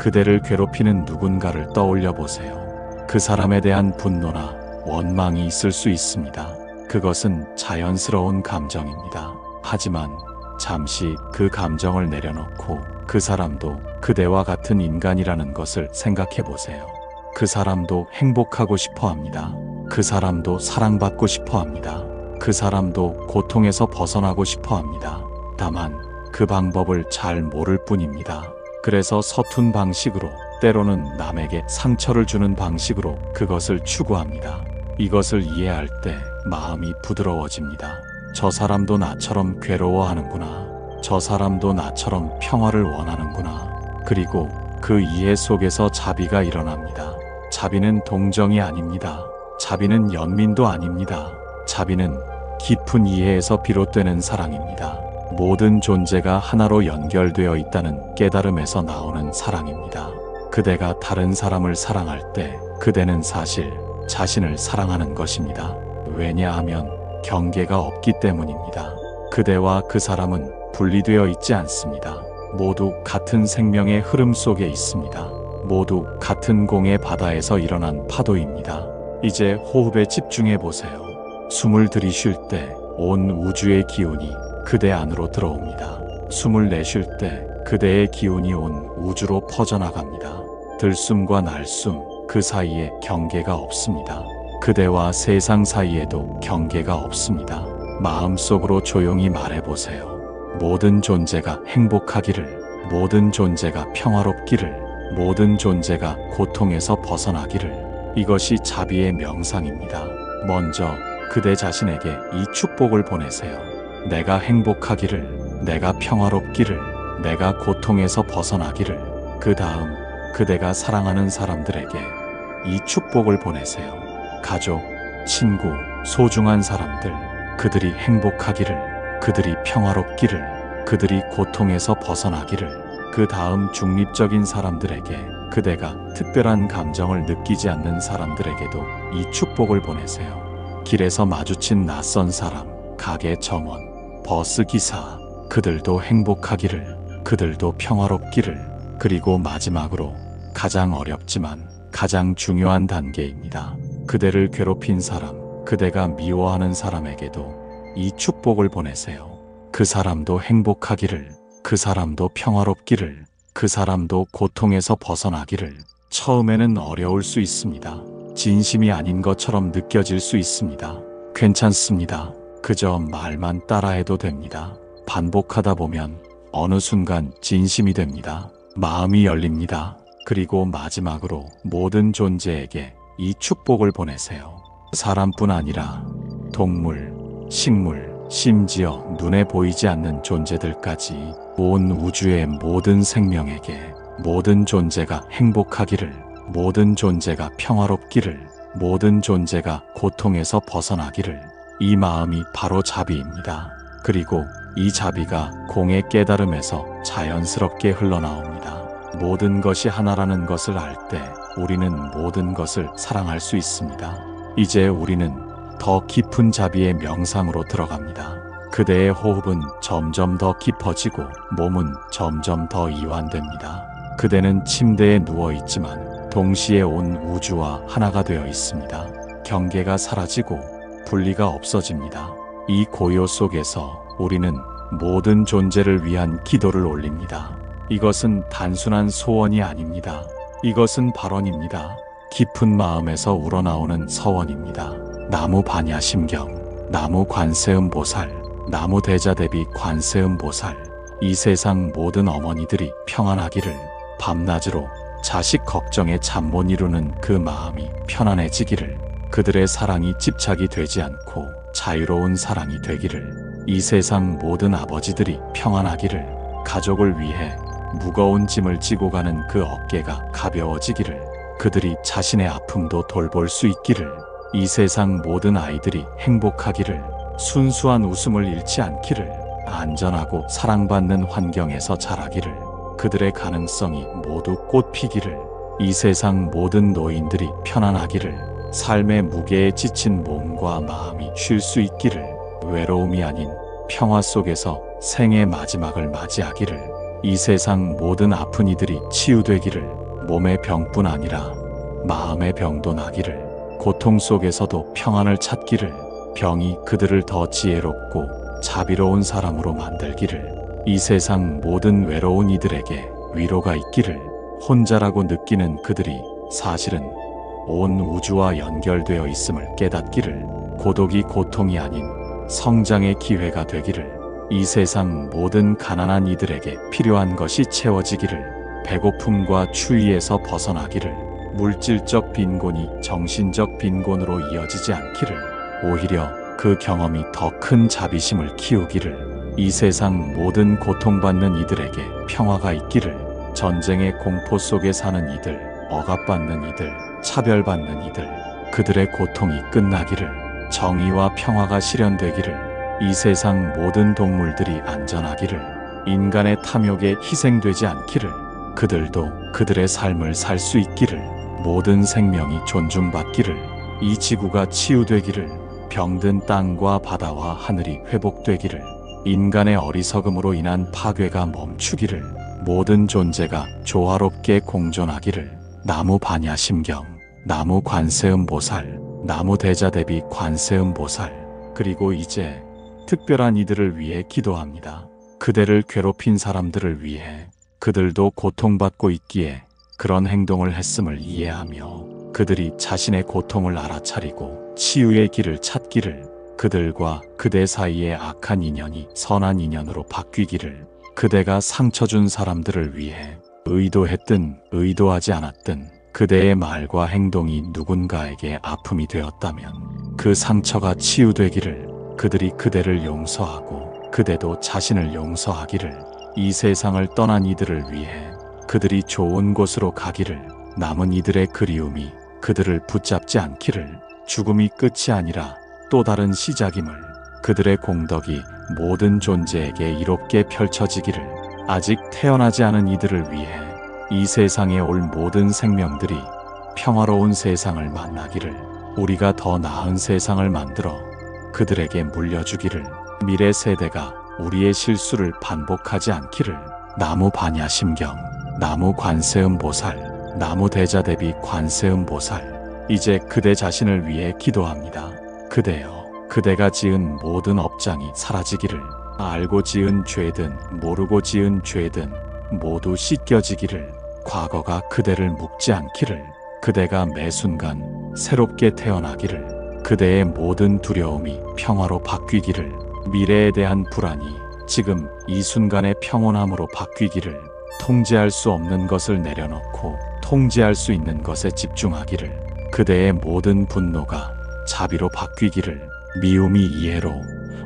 그대를 괴롭히는 누군가를 떠올려 보세요. 그 사람에 대한 분노나 원망이 있을 수 있습니다. 그것은 자연스러운 감정입니다. 하지만 잠시 그 감정을 내려놓고 그 사람도 그대와 같은 인간이라는 것을 생각해 보세요. 그 사람도 행복하고 싶어 합니다. 그 사람도 사랑받고 싶어 합니다. 그 사람도 고통에서 벗어나고 싶어 합니다. 다만 그 방법을 잘 모를 뿐입니다. 그래서 서툰 방식으로, 때로는 남에게 상처를 주는 방식으로 그것을 추구합니다. 이것을 이해할 때 마음이 부드러워집니다. 저 사람도 나처럼 괴로워하는구나. 저 사람도 나처럼 평화를 원하는구나. 그리고 그 이해 속에서 자비가 일어납니다. 자비는 동정이 아닙니다. 자비는 연민도 아닙니다. 자비는 깊은 이해에서 비롯되는 사랑입니다. 모든 존재가 하나로 연결되어 있다는 깨달음에서 나오는 사랑입니다. 그대가 다른 사람을 사랑할 때 그대는 사실 자신을 사랑하는 것입니다. 왜냐하면 경계가 없기 때문입니다. 그대와 그 사람은 분리되어 있지 않습니다. 모두 같은 생명의 흐름 속에 있습니다. 모두 같은 공의 바다에서 일어난 파도입니다. 이제 호흡에 집중해 보세요. 숨을 들이쉴 때 온 우주의 기운이 그대 안으로 들어옵니다. 숨을 내쉴 때 그대의 기운이 온 우주로 퍼져나갑니다. 들숨과 날숨, 그 사이에 경계가 없습니다. 그대와 세상 사이에도 경계가 없습니다. 마음속으로 조용히 말해보세요. 모든 존재가 행복하기를, 모든 존재가 평화롭기를, 모든 존재가 고통에서 벗어나기를. 이것이 자비의 명상입니다. 먼저 그대 자신에게 이 축복을 보내세요. 내가 행복하기를, 내가 평화롭기를, 내가 고통에서 벗어나기를. 그 다음 그대가 사랑하는 사람들에게 이 축복을 보내세요. 가족, 친구, 소중한 사람들, 그들이 행복하기를, 그들이 평화롭기를, 그들이 고통에서 벗어나기를. 그 다음 중립적인 사람들에게, 그대가 특별한 감정을 느끼지 않는 사람들에게도 이 축복을 보내세요. 길에서 마주친 낯선 사람, 가게 점원, 버스 기사, 그들도 행복하기를, 그들도 평화롭기를. 그리고 마지막으로 가장 어렵지만 가장 중요한 단계입니다. 그대를 괴롭힌 사람, 그대가 미워하는 사람에게도 이 축복을 보내세요. 그 사람도 행복하기를, 그 사람도 평화롭기를, 그 사람도 고통에서 벗어나기를. 처음에는 어려울 수 있습니다. 진심이 아닌 것처럼 느껴질 수 있습니다. 괜찮습니다. 그저 말만 따라해도 됩니다. 반복하다 보면 어느 순간 진심이 됩니다. 마음이 열립니다. 그리고 마지막으로 모든 존재에게 이 축복을 보내세요. 사람뿐 아니라 동물, 식물, 심지어 눈에 보이지 않는 존재들까지 온 우주의 모든 생명에게 모든 존재가 행복하기를, 모든 존재가 평화롭기를, 모든 존재가 고통에서 벗어나기를. 이 마음이 바로 자비입니다. 그리고 이 자비가 공의 깨달음에서 자연스럽게 흘러나옵니다. 모든 것이 하나라는 것을 알 때 우리는 모든 것을 사랑할 수 있습니다. 이제 우리는 더 깊은 자비의 명상으로 들어갑니다. 그대의 호흡은 점점 더 깊어지고 몸은 점점 더 이완됩니다. 그대는 침대에 누워있지만 동시에 온 우주와 하나가 되어 있습니다. 경계가 사라지고 분리가 없어집니다. 이 고요 속에서 우리는 모든 존재를 위한 기도를 올립니다. 이것은 단순한 소원이 아닙니다. 이것은 발언입니다. 깊은 마음에서 우러나오는 서원입니다. 나무 반야심경, 나무 관세음보살, 나무 대자대비 관세음보살. 이 세상 모든 어머니들이 평안하기를, 밤낮으로 자식 걱정에 잠 못 이루는 그 마음이 편안해지기를, 그들의 사랑이 집착이 되지 않고 자유로운 사랑이 되기를, 이 세상 모든 아버지들이 평안하기를, 가족을 위해 무거운 짐을 지고 가는 그 어깨가 가벼워지기를, 그들이 자신의 아픔도 돌볼 수 있기를, 이 세상 모든 아이들이 행복하기를, 순수한 웃음을 잃지 않기를, 안전하고 사랑받는 환경에서 자라기를, 그들의 가능성이 모두 꽃피기를, 이 세상 모든 노인들이 편안하기를, 삶의 무게에 지친 몸과 마음이 쉴 수 있기를, 외로움이 아닌 평화 속에서 생의 마지막을 맞이하기를, 이 세상 모든 아픈 이들이 치유되기를, 몸의 병뿐 아니라 마음의 병도 나기를, 고통 속에서도 평안을 찾기를, 병이 그들을 더 지혜롭고 자비로운 사람으로 만들기를, 이 세상 모든 외로운 이들에게 위로가 있기를, 혼자라고 느끼는 그들이 사실은 온 우주와 연결되어 있음을 깨닫기를, 고독이 고통이 아닌 성장의 기회가 되기를, 이 세상 모든 가난한 이들에게 필요한 것이 채워지기를, 배고픔과 추위에서 벗어나기를, 물질적 빈곤이 정신적 빈곤으로 이어지지 않기를, 오히려 그 경험이 더 큰 자비심을 키우기를, 이 세상 모든 고통받는 이들에게 평화가 있기를, 전쟁의 공포 속에 사는 이들, 억압받는 이들, 차별받는 이들, 그들의 고통이 끝나기를, 정의와 평화가 실현되기를, 이 세상 모든 동물들이 안전하기를, 인간의 탐욕에 희생되지 않기를, 그들도 그들의 삶을 살 수 있기를, 모든 생명이 존중받기를, 이 지구가 치유되기를, 병든 땅과 바다와 하늘이 회복되기를, 인간의 어리석음으로 인한 파괴가 멈추기를, 모든 존재가 조화롭게 공존하기를, 나무 반야심경, 나무 관세음보살, 나무 대자대비 관세음보살. 그리고 이제 특별한 이들을 위해 기도합니다. 그대를 괴롭힌 사람들을 위해. 그들도 고통받고 있기에 그런 행동을 했음을 이해하며 그들이 자신의 고통을 알아차리고 치유의 길을 찾기를, 그들과 그대 사이의 악한 인연이 선한 인연으로 바뀌기를, 그대가 상처 준 사람들을 위해 의도했든 의도하지 않았든 그대의 말과 행동이 누군가에게 아픔이 되었다면 그 상처가 치유되기를, 그들이 그대를 용서하고 그대도 자신을 용서하기를, 이 세상을 떠난 이들을 위해 그들이 좋은 곳으로 가기를, 남은 이들의 그리움이 그들을 붙잡지 않기를, 죽음이 끝이 아니라 또 다른 시작임을, 그들의 공덕이 모든 존재에게 이롭게 펼쳐지기를, 아직 태어나지 않은 이들을 위해 이 세상에 올 모든 생명들이 평화로운 세상을 만나기를, 우리가 더 나은 세상을 만들어 그들에게 물려주기를, 미래 세대가 우리의 실수를 반복하지 않기를, 나무 반야심경, 나무 관세음보살, 나무 대자대비 관세음보살. 이제 그대 자신을 위해 기도합니다. 그대여, 그대가 지은 모든 업장이 사라지기를, 알고 지은 죄든 모르고 지은 죄든 모두 씻겨지기를, 과거가 그대를 묶지 않기를, 그대가 매 순간 새롭게 태어나기를, 그대의 모든 두려움이 평화로 바뀌기를, 미래에 대한 불안이 지금 이 순간의 평온함으로 바뀌기를, 통제할 수 없는 것을 내려놓고 통제할 수 있는 것에 집중하기를, 그대의 모든 분노가 자비로 바뀌기를, 미움이 이해로,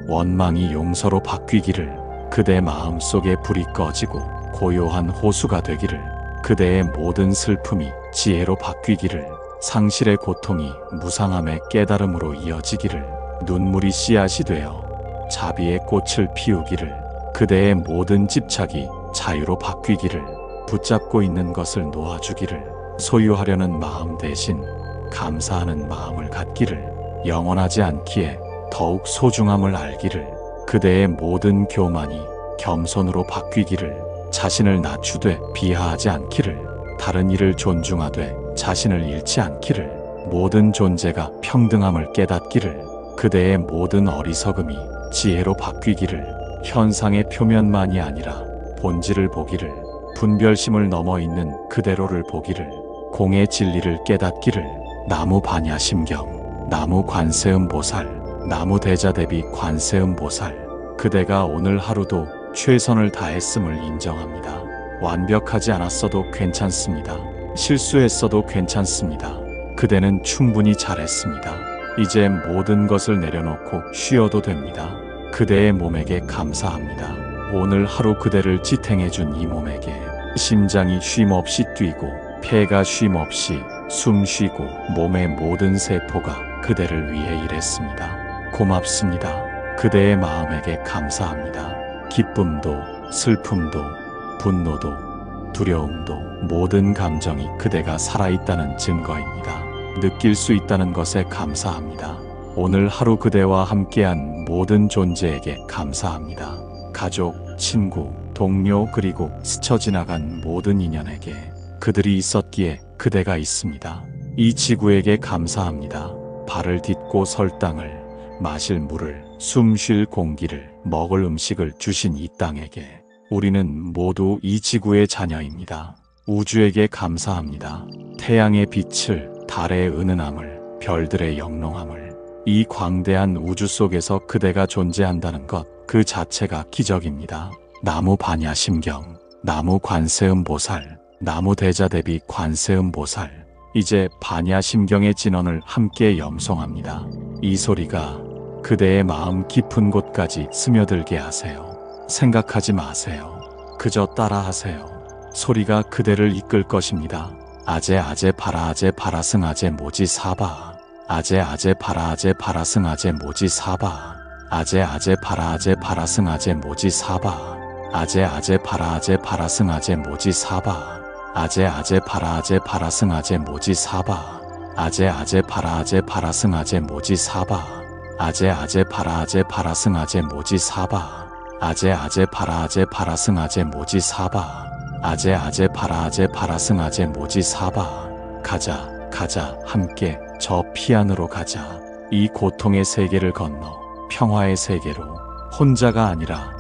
원망이 용서로 바뀌기를, 그대 마음속에 불이 꺼지고 고요한 호수가 되기를, 그대의 모든 슬픔이 지혜로 바뀌기를, 상실의 고통이 무상함의 깨달음으로 이어지기를, 눈물이 씨앗이 되어 자비의 꽃을 피우기를, 그대의 모든 집착이 자유로 바뀌기를, 붙잡고 있는 것을 놓아주기를, 소유하려는 마음 대신 감사하는 마음을 갖기를, 영원하지 않기에 더욱 소중함을 알기를, 그대의 모든 교만이 겸손으로 바뀌기를, 자신을 낮추되 비하하지 않기를, 다른 이를 존중하되 자신을 잃지 않기를, 모든 존재가 평등함을 깨닫기를, 그대의 모든 어리석음이 지혜로 바뀌기를, 현상의 표면만이 아니라 본질을 보기를, 분별심을 넘어 있는 그대로를 보기를, 공의 진리를 깨닫기를. 나무 반야심경, 나무 관세음보살, 나무 대자대비 관세음보살. 그대가 오늘 하루도 최선을 다했음을 인정합니다. 완벽하지 않았어도 괜찮습니다. 실수했어도 괜찮습니다. 그대는 충분히 잘했습니다. 이제 모든 것을 내려놓고 쉬어도 됩니다. 그대의 몸에게 감사합니다. 오늘 하루 그대를 지탱해준 이 몸에게 심장이 쉼없이 뛰고 폐가 쉼없이 숨쉬고 몸의 모든 세포가 그대를 위해 일했습니다. 고맙습니다. 그대의 마음에게 감사합니다. 기쁨도 슬픔도 분노도 두려움도 모든 감정이 그대가 살아있다는 증거입니다. 느낄 수 있다는 것에 감사합니다. 오늘 하루 그대와 함께한 모든 존재에게 감사합니다. 가족, 친구, 동료 그리고 스쳐 지나간 모든 인연에게 그들이 있었기에 그대가 있습니다. 이 지구에게 감사합니다. 발을 딛고 설 땅을, 마실 물을, 숨 쉴 공기를, 먹을 음식을 주신 이 땅에게 우리는 모두 이 지구의 자녀입니다. 우주에게 감사합니다. 태양의 빛을, 달의 은은함을, 별들의 영롱함을, 이 광대한 우주 속에서 그대가 존재한다는 것 그 자체가 기적입니다. 나무 반야심경, 나무 관세음보살, 나무 대자대비 관세음보살. 이제 반야심경의 진언을 함께 염송합니다. 이 소리가 그대의 마음 깊은 곳까지 스며들게 하세요. 생각하지 마세요. 그저 따라하세요. 소리가 그대를 이끌 것입니다. 아제 아제 바라 아제 바라승 아제 모지 사바. 아제 아제 바라 아제 바라승 아제 모지 사바. 아제 아제 바라 아제 바라승 아제 모지 사바. 아제 아제 바라 아제 바라승 아제 모지 사바. 아제 아제 바라 아제 바라승 아제 모지 사바. 아제 아제 바라 아제 바라승 아제 모지 사바. 아제 아제 바라 아제 바라승 아제 모지 사바. 아제 아제 바라 아제 바라승 아제 모지 사바. 아제 아제 바라 아제 바라승 아제 모지 사바. 가자 가자 함께 저 피안으로 가자. 이 고통의 세계를 건너 평화의 세계로 혼자가 아니라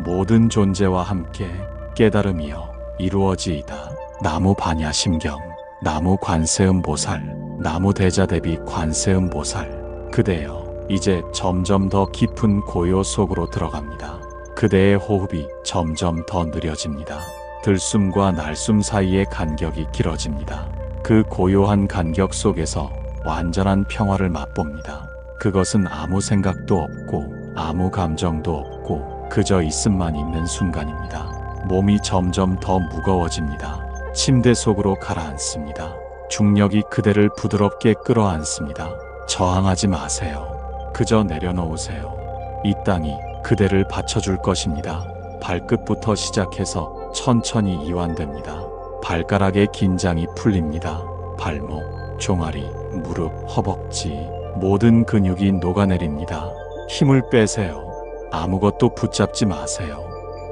모든 존재와 함께 깨달음이여 이루어지이다. 나무 반야심경, 나무 관세음보살, 나무 대자대비 관세음보살. 그대여 이제 점점 더 깊은 고요 속으로 들어갑니다. 그대의 호흡이 점점 더 느려집니다. 들숨과 날숨 사이의 간격이 길어집니다. 그 고요한 간격 속에서 완전한 평화를 맛봅니다. 그것은 아무 생각도 없고 아무 감정도 없고 그저 있음만 있는 순간입니다. 몸이 점점 더 무거워집니다. 침대 속으로 가라앉습니다. 중력이 그대를 부드럽게 끌어안습니다. 저항하지 마세요. 그저 내려놓으세요. 이 땅이 그대를 받쳐줄 것입니다. 발끝부터 시작해서 천천히 이완됩니다. 발가락의 긴장이 풀립니다. 발목, 종아리, 무릎, 허벅지 모든 근육이 녹아내립니다. 힘을 빼세요. 아무것도 붙잡지 마세요.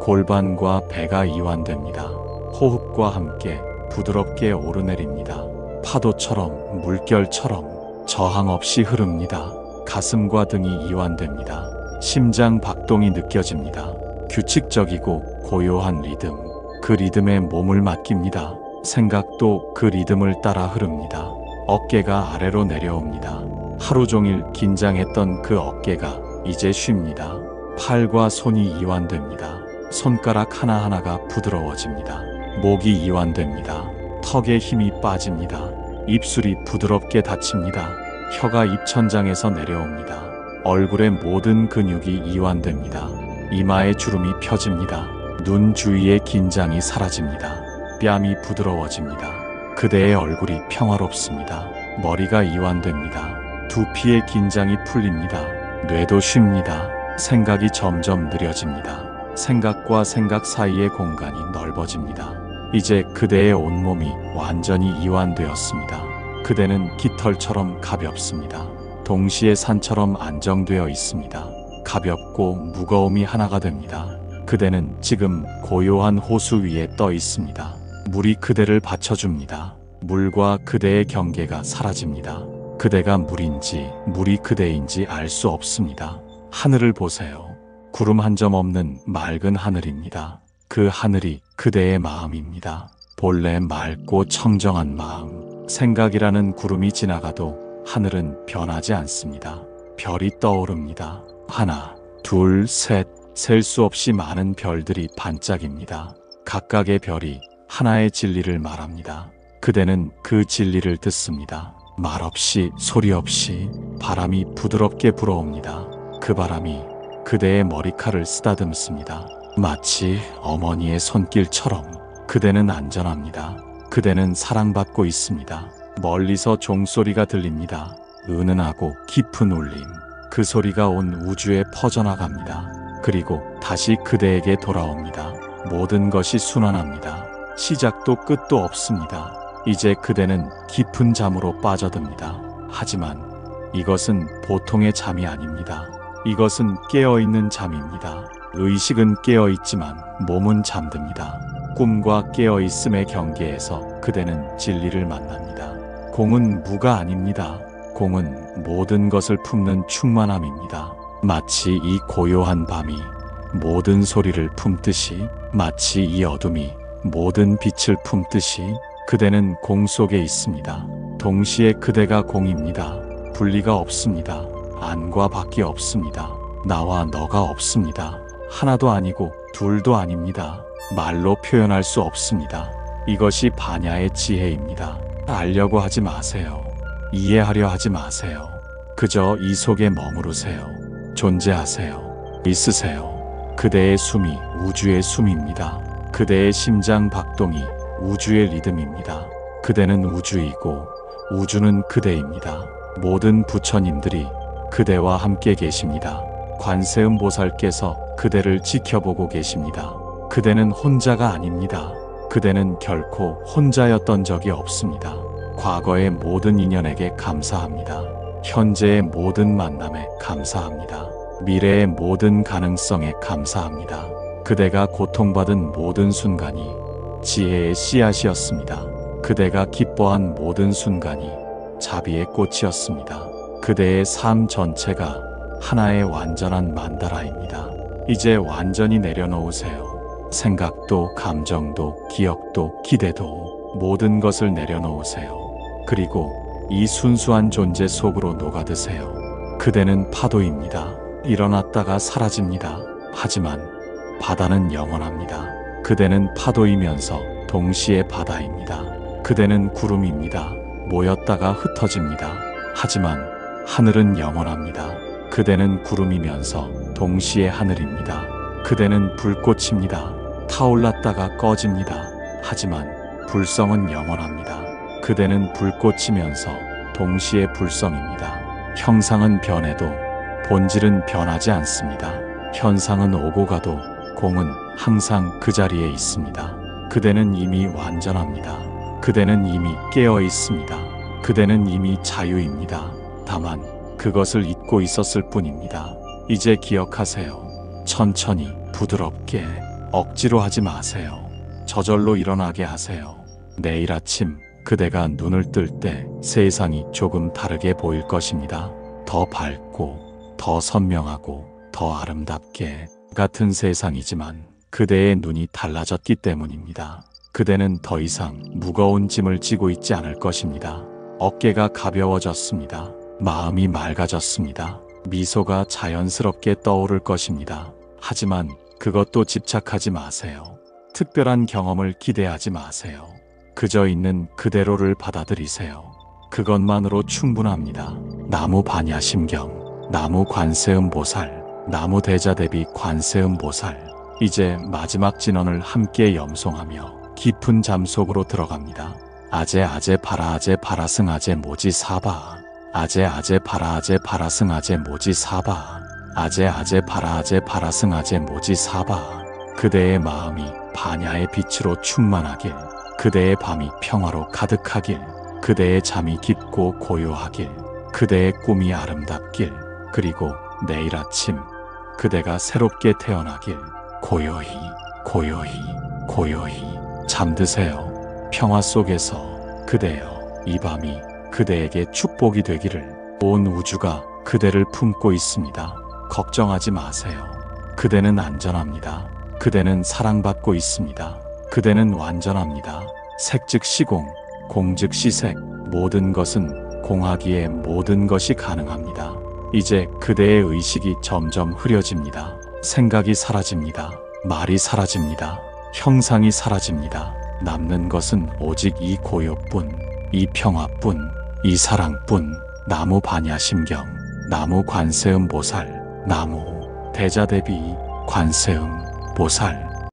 골반과 배가 이완됩니다. 호흡과 함께 부드럽게 오르내립니다. 파도처럼 물결처럼 저항 없이 흐릅니다. 가슴과 등이 이완됩니다. 심장 박동이 느껴집니다. 규칙적이고 고요한 리듬, 그 리듬에 몸을 맡깁니다. 생각도 그 리듬을 따라 흐릅니다. 어깨가 아래로 내려옵니다. 하루 종일 긴장했던 그 어깨가 이제 쉽니다. 팔과 손이 이완됩니다. 손가락 하나하나가 부드러워집니다. 목이 이완됩니다. 턱에 힘이 빠집니다. 입술이 부드럽게 닫힙니다. 혀가 입천장에서 내려옵니다. 얼굴의 모든 근육이 이완됩니다. 이마의 주름이 펴집니다. 눈 주위의 긴장이 사라집니다. 뺨이 부드러워집니다. 그대의 얼굴이 평화롭습니다. 머리가 이완됩니다. 두피의 긴장이 풀립니다. 뇌도 쉽니다. 생각이 점점 느려집니다. 생각과 생각 사이의 공간이 넓어집니다. 이제 그대의 온몸이 완전히 이완되었습니다. 그대는 깃털처럼 가볍습니다. 동시에 산처럼 안정되어 있습니다. 가볍고 무거움이 하나가 됩니다. 그대는 지금 고요한 호수 위에 떠 있습니다. 물이 그대를 받쳐줍니다. 물과 그대의 경계가 사라집니다. 그대가 물인지 물이 그대인지 알 수 없습니다. 하늘을 보세요. 구름 한 점 없는 맑은 하늘입니다. 그 하늘이 그대의 마음입니다. 본래 맑고 청정한 마음. 생각이라는 구름이 지나가도 하늘은 변하지 않습니다. 별이 떠오릅니다. 하나, 둘, 셋. 셀 수 없이 많은 별들이 반짝입니다. 각각의 별이 하나의 진리를 말합니다. 그대는 그 진리를 듣습니다. 말없이 소리 없이 바람이 부드럽게 불어옵니다. 그 바람이 그대의 머리칼을 쓰다듬습니다. 마치 어머니의 손길처럼. 그대는 안전합니다. 그대는 사랑받고 있습니다. 멀리서 종소리가 들립니다. 은은하고 깊은 울림. 그 소리가 온 우주에 퍼져나갑니다. 그리고 다시 그대에게 돌아옵니다. 모든 것이 순환합니다. 시작도 끝도 없습니다. 이제 그대는 깊은 잠으로 빠져듭니다. 하지만 이것은 보통의 잠이 아닙니다. 이것은 깨어있는 잠입니다. 의식은 깨어있지만 몸은 잠듭니다. 꿈과 깨어있음의 경계에서 그대는 진리를 만납니다. 공은 무가 아닙니다. 공은 모든 것을 품는 충만함입니다. 마치 이 고요한 밤이 모든 소리를 품듯이, 마치 이 어둠이 모든 빛을 품듯이 그대는 공 속에 있습니다. 동시에 그대가 공입니다. 분리가 없습니다. 안과 밖이 없습니다. 나와 너가 없습니다. 하나도 아니고 둘도 아닙니다. 말로 표현할 수 없습니다. 이것이 반야의 지혜입니다. 알려고 하지 마세요. 이해하려 하지 마세요. 그저 이 속에 머무르세요. 존재하세요. 있으세요. 그대의 숨이 우주의 숨입니다. 그대의 심장 박동이 우주의 리듬입니다. 그대는 우주이고 우주는 그대입니다. 모든 부처님들이 그대와 함께 계십니다. 관세음 보살께서 그대를 지켜보고 계십니다. 그대는 혼자가 아닙니다. 그대는 결코 혼자였던 적이 없습니다. 과거의 모든 인연에게 감사합니다. 현재의 모든 만남에 감사합니다. 미래의 모든 가능성에 감사합니다. 그대가 고통받은 모든 순간이 지혜의 씨앗이었습니다. 그대가 기뻐한 모든 순간이 자비의 꽃이었습니다. 그대의 삶 전체가 하나의 완전한 만다라입니다. 이제 완전히 내려놓으세요. 생각도, 감정도, 기억도, 기대도 모든 것을 내려놓으세요. 그리고 이 순수한 존재 속으로 녹아드세요. 그대는 파도입니다. 일어났다가 사라집니다. 하지만 바다는 영원합니다. 그대는 파도이면서 동시에 바다입니다. 그대는 구름입니다. 모였다가 흩어집니다. 하지만 하늘은 영원합니다. 그대는 구름이면서 동시에 하늘입니다. 그대는 불꽃입니다. 타올랐다가 꺼집니다. 하지만 불성은 영원합니다. 그대는 불꽃이면서 동시에 불성입니다. 형상은 변해도 본질은 변하지 않습니다. 현상은 오고 가도 공은 항상 그 자리에 있습니다. 그대는 이미 완전합니다. 그대는 이미 깨어 있습니다. 그대는 이미 자유입니다. 다만 그것을 잊고 있었을 뿐입니다. 이제 기억하세요. 천천히, 부드럽게, 억지로 하지 마세요. 저절로 일어나게 하세요. 내일 아침 그대가 눈을 뜰 때 세상이 조금 다르게 보일 것입니다. 더 밝고, 더 선명하고, 더 아름답게 같은 세상이지만 그대의 눈이 달라졌기 때문입니다. 그대는 더 이상 무거운 짐을 지고 있지 않을 것입니다. 어깨가 가벼워졌습니다. 마음이 맑아졌습니다. 미소가 자연스럽게 떠오를 것입니다. 하지만 그것도 집착하지 마세요. 특별한 경험을 기대하지 마세요. 그저 있는 그대로를 받아들이세요. 그것만으로 충분합니다. 나무 반야심경, 나무 관세음 보살, 나무 대자대비 관세음 보살. 이제 마지막 진언을 함께 염송하며 깊은 잠 속으로 들어갑니다. 아제 아제 바라 아제 바라승 아제 모지 사바. 아제 아제 바라 아제 바라승 아제 모지 사바. 아제 아제 바라 아제 바라승 아제 모지 사바. 그대의 마음이 반야의 빛으로 충만하길. 그대의 밤이 평화로 가득하길. 그대의 잠이 깊고 고요하길. 그대의 꿈이 아름답길. 그리고 내일 아침 그대가 새롭게 태어나길. 고요히 고요히 고요히 잠드세요. 평화 속에서 그대여, 이 밤이 그대에게 축복이 되기를. 온 우주가 그대를 품고 있습니다. 걱정하지 마세요. 그대는 안전합니다. 그대는 사랑받고 있습니다. 그대는 완전합니다. 색즉 시공, 공즉 시색, 모든 것은 공하기에 모든 것이 가능합니다. 이제 그대의 의식이 점점 흐려집니다. 생각이 사라집니다. 말이 사라집니다. 형상이 사라집니다. 남는 것은 오직 이 고요뿐, 이 평화뿐, 이 사랑뿐. 나무 반야심경, 나무 관세음보살, 나무 대자대비 관세음보살.